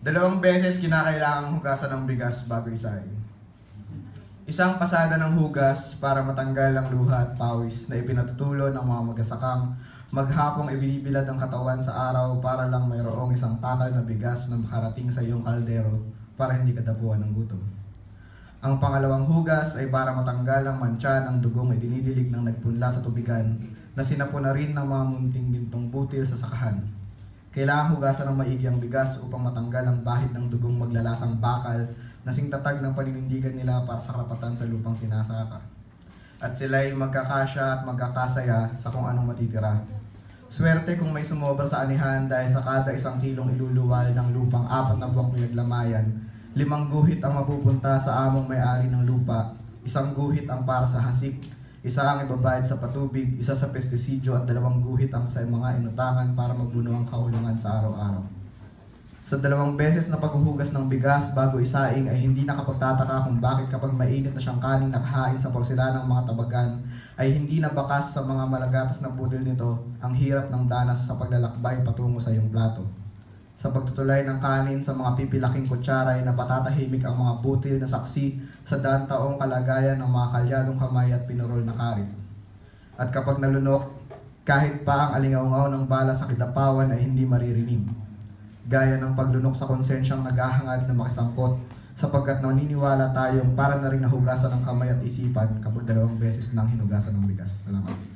Dalawang beses kinakailangang hugasan ng bigas bago isain. Isang pasada ng hugas para matanggal ang luha at pawis na ipinatutulo ng mga magasakang maghapong ibinibilad ang katawan sa araw para lang mayroong isang takal na bigas na makarating sa iyong kaldero para hindi kadapuan ng gutom. Ang pangalawang hugas ay para matanggal ang mantsa ng dugong idinidilig ng nagpunla sa tubigan na sinapon na rin ng mga munting gintong butil sa sakahan. Kailangang hugasan ng maigi ang bigas upang matanggal ang bahid ng dugong maglalasang bakal na singtatag ng paninindigan nila para sa karapatan sa lupang sinasaka. At sila'y magkakasya at magkakasaya sa kung anong matitira. Swerte kung may sumobra sa anihan dahil sa kada 1 kilong iluluwal ng lupang 4 na buwang pinaglamayan, 5 guhit ang mapupunta sa among may-ari ng lupa, 1 guhit ang para sa hasik, 1 ang ibabayad sa patubig, 1 sa pestisidyo at 2 guhit ang sa mga inutangan para magbuno ang kahulugan sa araw-araw. Sa 2 beses na paghuhugas ng bigas bago isaing ay hindi nakapagtataka kung bakit kapag mainit na siyang kaning nakahain sa porselanang mga tabagan ay hindi nabakas sa mga malagatas na budol nito ang hirap ng danas sa paglalakbay patungo sa iyong plato. Sa pagtutulay ng kanin sa mga pipilaking kutsara ay napatatahimik ang mga butil na saksi sa daan-taong kalagayan ng mga kalyadong kamay at pinurol na karit. At kapag nalunok, kahit pa ang alingaungaw ng bala sa kidapawan ay hindi maririnig. Gaya ng paglunok sa konsensyang naghahangad na makisangkot sapagkat naniniwala tayong para na rin nahugasan ng kamay at isipan kapag 2 beses nang hinugasan ng bigas. Salamat.